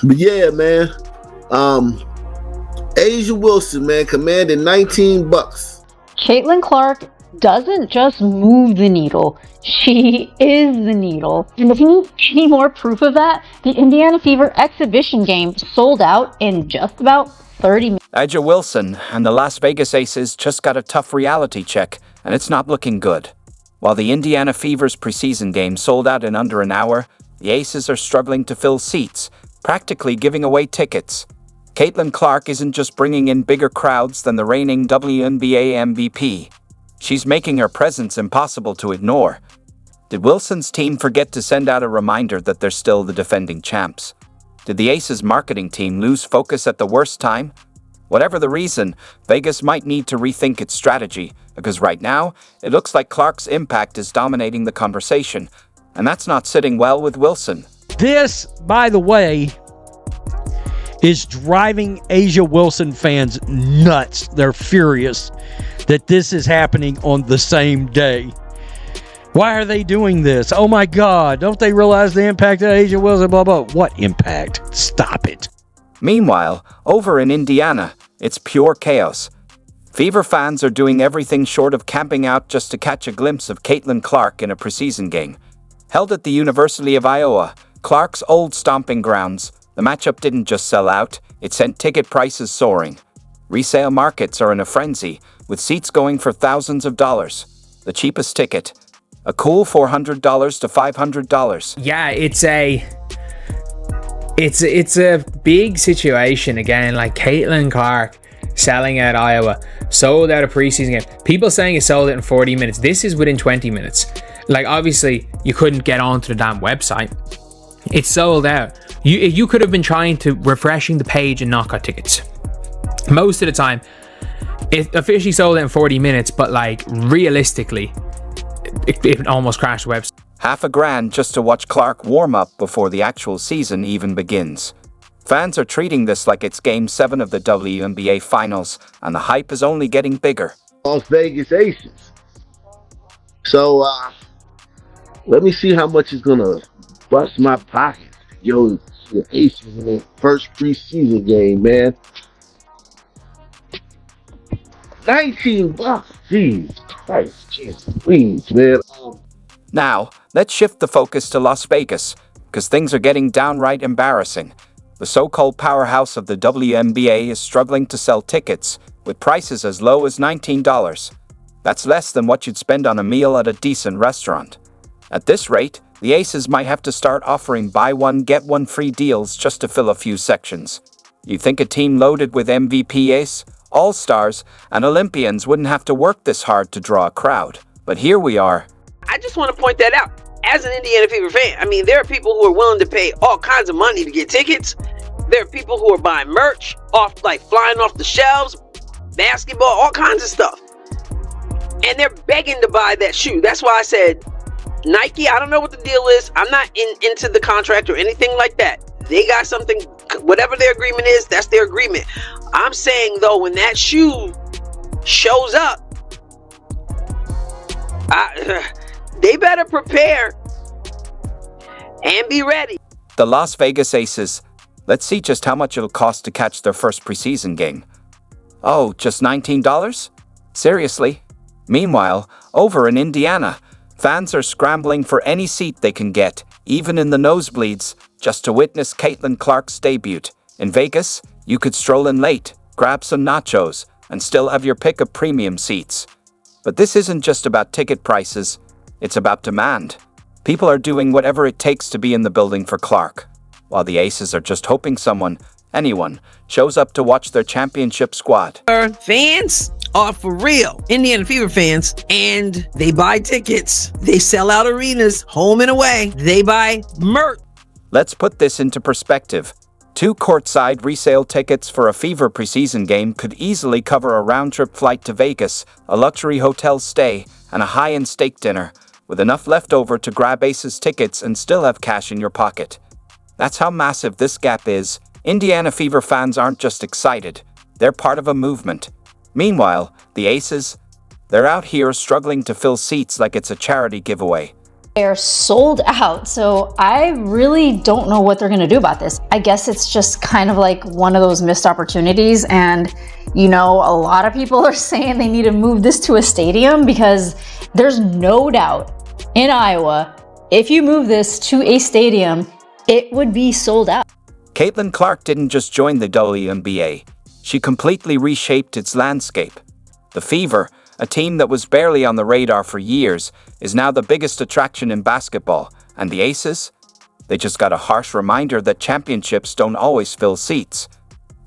But yeah, man. Asia Wilson, man, commanded $19. Caitlin Clark doesn't just move the needle, she is the needle. And if you need any more proof of that, the Indiana Fever exhibition game sold out in just about 30 minutes. Asia Wilson and the Las Vegas Aces just got a tough reality check, and it's not looking good. While the Indiana Fever's preseason game sold out in under an hour, the Aces are struggling to fill seats, practically giving away tickets. Caitlin Clark isn't just bringing in bigger crowds than the reigning WNBA MVP. She's making her presence impossible to ignore. Did Wilson's team forget to send out a reminder that they're still the defending champs? Did the Aces marketing team lose focus at the worst time? Whatever the reason, Vegas might need to rethink its strategy, because right now, it looks like Clark's impact is dominating the conversation, and that's not sitting well with Wilson. This, by the way, is driving Asia Wilson fans nuts. They're furious that this is happening on the same day. Why are they doing this? Oh my God, don't they realize the impact of Asia Wilson? Blah, blah. What impact? Stop it. Meanwhile, over in Indiana, it's pure chaos. Fever fans are doing everything short of camping out just to catch a glimpse of Caitlin Clark in a preseason game. Held at the University of Iowa, Clark's old stomping grounds, the matchup didn't just sell out, it sent ticket prices soaring. Resale markets are in a frenzy, with seats going for thousands of dollars. The cheapest ticket, a cool $400 to $500. Yeah, it's a big situation again. Like Caitlin Clark selling out Iowa, sold out a preseason game. People saying it sold out in 40 minutes. This is within 20 minutes. Like, obviously, you couldn't get onto the damn website. It's sold out. You could have been trying to refreshing the page and not got tickets. Most of the time, it officially sold out in 40 minutes, but like realistically, it almost crashed the website. $1,000 just to watch Clark warm up before the actual season even begins. Fans are treating this like it's Game 7 of the WNBA Finals, and the hype is only getting bigger. Las Vegas Aces. So, let me see how much it's gonna bust my pocket. Yo, the Aces in their first preseason game, man. $19. Jeez Christ, jeez, please, man. Now, let's shift the focus to Las Vegas, because things are getting downright embarrassing. The so-called powerhouse of the WNBA is struggling to sell tickets, with prices as low as $19. That's less than what you'd spend on a meal at a decent restaurant. At this rate, the Aces might have to start offering buy one, get one free deals just to fill a few sections. You think a team loaded with MVP ace, all-stars, and Olympians wouldn't have to work this hard to draw a crowd. But here we are. I just want to point that out. As an Indiana Fever fan, I mean, there are people who are willing to pay all kinds of money to get tickets. There are people who are buying merch, off like flying off the shelves, basketball, all kinds of stuff. And they're begging to buy that shoe. That's why I said, Nike, I don't know what the deal is. I'm not into the contract or anything like that. They got something, whatever their agreement is, that's their agreement. I'm saying, though, when that shoe shows up, they better prepare and be ready. The Las Vegas Aces. Let's see just how much it'll cost to catch their first preseason game. Oh, just $19? Seriously? Meanwhile, over in Indiana, fans are scrambling for any seat they can get, even in the nosebleeds, just to witness Caitlin Clark's debut. In Vegas, you could stroll in late, grab some nachos, and still have your pick of premium seats. But this isn't just about ticket prices, it's about demand. People are doing whatever it takes to be in the building for Clark, while the Aces are just hoping anyone, shows up to watch their championship squad. Fans are for real Indiana Fever fans, and they buy tickets. They sell out arenas, home and away. They buy merch. Let's put this into perspective. 2 courtside resale tickets for a Fever preseason game could easily cover a round-trip flight to Vegas, a luxury hotel stay, and a high-end steak dinner, with enough left over to grab Aces tickets and still have cash in your pocket. That's how massive this gap is. Indiana Fever fans aren't just excited, they're part of a movement. Meanwhile, the Aces, they're out here struggling to fill seats like it's a charity giveaway. They're sold out, so I really don't know what they're gonna do about this. I guess it's just kind of like one of those missed opportunities, and you know, a lot of people are saying they need to move this to a stadium because there's no doubt in Iowa, if you move this to a stadium, it would be sold out. Caitlin Clark didn't just join the WNBA, she completely reshaped its landscape. The Fever, a team that was barely on the radar for years, is now the biggest attraction in basketball. And the Aces? They just got a harsh reminder that championships don't always fill seats.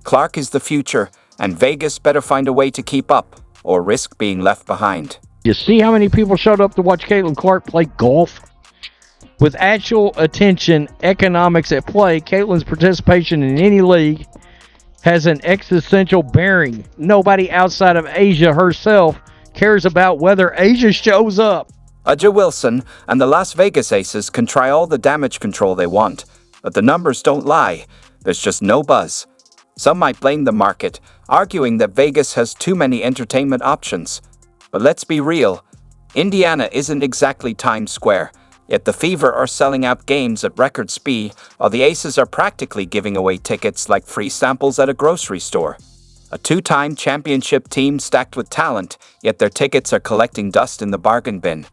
Clark is the future, and Vegas better find a way to keep up, or risk being left behind. You see how many people showed up to watch Caitlin Clark play golf? With actual attention, economics at play, Caitlin's participation in any league has an existential bearing. Nobody outside of Asia herself cares about whether Asia shows up. A'ja Wilson and the Las Vegas Aces can try all the damage control they want, but the numbers don't lie. There's just no buzz. Some might blame the market, arguing that Vegas has too many entertainment options. But let's be real, Indiana isn't exactly Times Square, yet the Fever are selling out games at record speed, while the Aces are practically giving away tickets like free samples at a grocery store. A two-time championship team stacked with talent, yet their tickets are collecting dust in the bargain bin.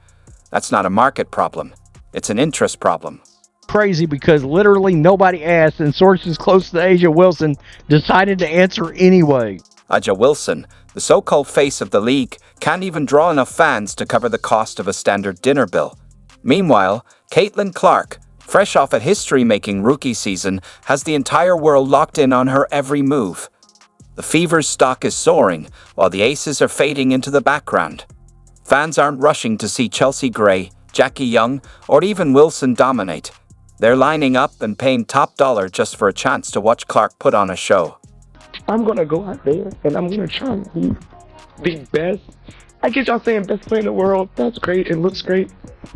That's not a market problem. It's an interest problem. Crazy because literally nobody asked, and sources close to A'ja Wilson decided to answer anyway. A'ja Wilson, the so-called face of the league, can't even draw enough fans to cover the cost of a standard dinner bill. Meanwhile, Caitlin Clark, fresh off a history-making rookie season, has the entire world locked in on her every move. The Fever's stock is soaring, while the Aces are fading into the background. Fans aren't rushing to see Chelsea Gray, Jackie Young, or even Wilson dominate. They're lining up and paying top dollar just for a chance to watch Clark put on a show. I'm going to go out there and I'm going to try and be the best. I get y'all saying best player in the world. That's great. It looks great.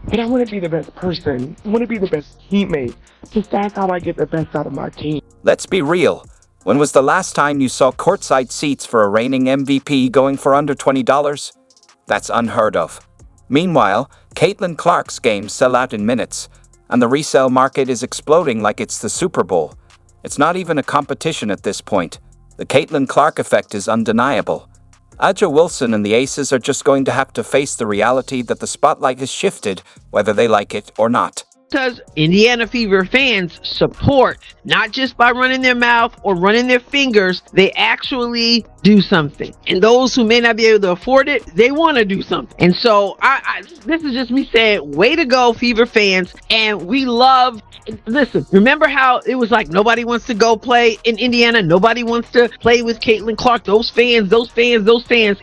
But I want to be the best person. I want to be the best teammate. Because that's how I get the best out of my team. Let's be real. When was the last time you saw courtside seats for a reigning MVP going for under $20? That's unheard of. Meanwhile, Caitlin Clark's games sell out in minutes, and the resale market is exploding like it's the Super Bowl. It's not even a competition at this point. The Caitlin Clark effect is undeniable. A'ja Wilson and the Aces are just going to have to face the reality that the spotlight has shifted, whether they like it or not. Because Indiana Fever fans support, not just by running their mouth or running their fingers, they actually do something. And those who may not be able to afford it, they want to do something. And so this is just me saying, way to go, Fever fans. And we love, listen, remember how it was like nobody wants to go play in Indiana? Nobody wants to play with Caitlin Clark. Those fans.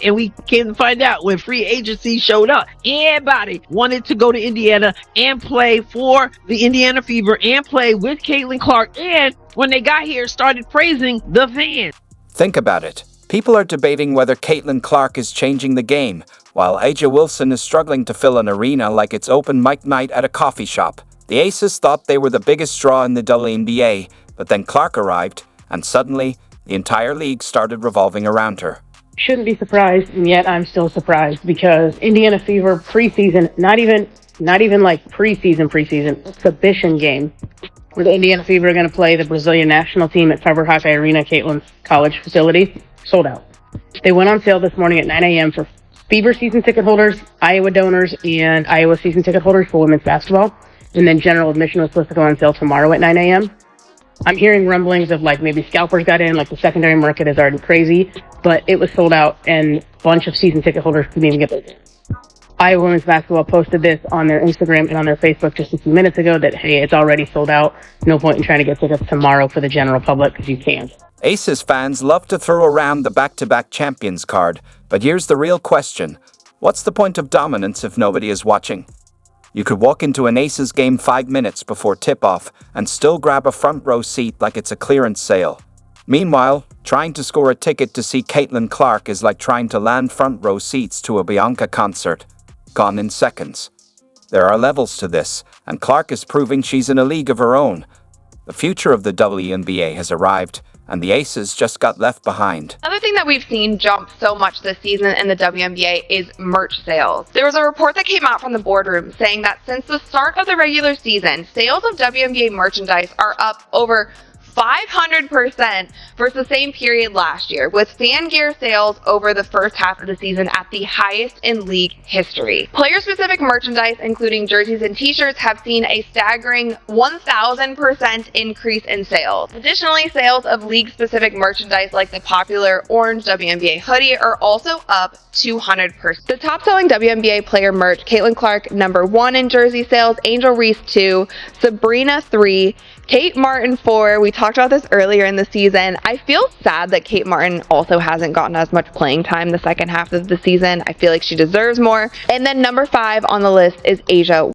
And we came to find out when free agency showed up, everybody wanted to go to Indiana and play for the Indiana Fever and play with Caitlin Clark. And when they got here, started praising the fans. Think about it. People are debating whether Caitlin Clark is changing the game, while A'ja Wilson is struggling to fill an arena like it's open mic night at a coffee shop. The Aces thought they were the biggest draw in the WNBA, but then Clark arrived, and suddenly, the entire league started revolving around her. Shouldn't be surprised, and yet I'm still surprised because Indiana Fever preseason, not even like preseason, exhibition game, where the Indiana Fever are going to play the Brazilian national team at Fiber Hawkeye Arena, Caitlin's college facility, sold out. They went on sale this morning at 9 a.m. for Fever season ticket holders, Iowa donors, and Iowa season ticket holders for women's basketball. And then general admission was supposed to go on sale tomorrow at 9 a.m. I'm hearing rumblings of like maybe scalpers got in, like the secondary market is already crazy, but it was sold out and a bunch of season ticket holders couldn't even get those in. Iowa women's basketball posted this on their Instagram and on their Facebook just a few minutes ago that, hey, it's already sold out. No point in trying to get tickets tomorrow for the general public because you can't. Aces fans love to throw around the back-to-back champions card, but here's the real question. What's the point of dominance if nobody is watching? You could walk into an Aces game 5 minutes before tip-off and still grab a front row seat like it's a clearance sale. Meanwhile, trying to score a ticket to see Caitlin Clark is like trying to land front row seats to a Bianca concert. Gone in seconds. There are levels to this, and Clark is proving she's in a league of her own. The future of the WNBA has arrived, and the Aces just got left behind. Another thing that we've seen jump so much this season in the WNBA is merch sales. There was a report that came out from the boardroom saying that since the start of the regular season, sales of WNBA merchandise are up over 500% versus the same period last year, with fan gear sales over the first half of the season at the highest in league history. Player-specific merchandise, including jerseys and t-shirts, have seen a staggering 1,000% increase in sales. Additionally, sales of league-specific merchandise like the popular orange WNBA hoodie are also up 200%. The top-selling WNBA player merch, Caitlin Clark, #1 in jersey sales, Angel Reese 2, Sabrina 3, Kate Martin 4. We talked about this earlier in the season. I feel sad that Kate Martin also hasn't gotten as much playing time the second half of the season. I feel like she deserves more. And then #5 on the list is Asia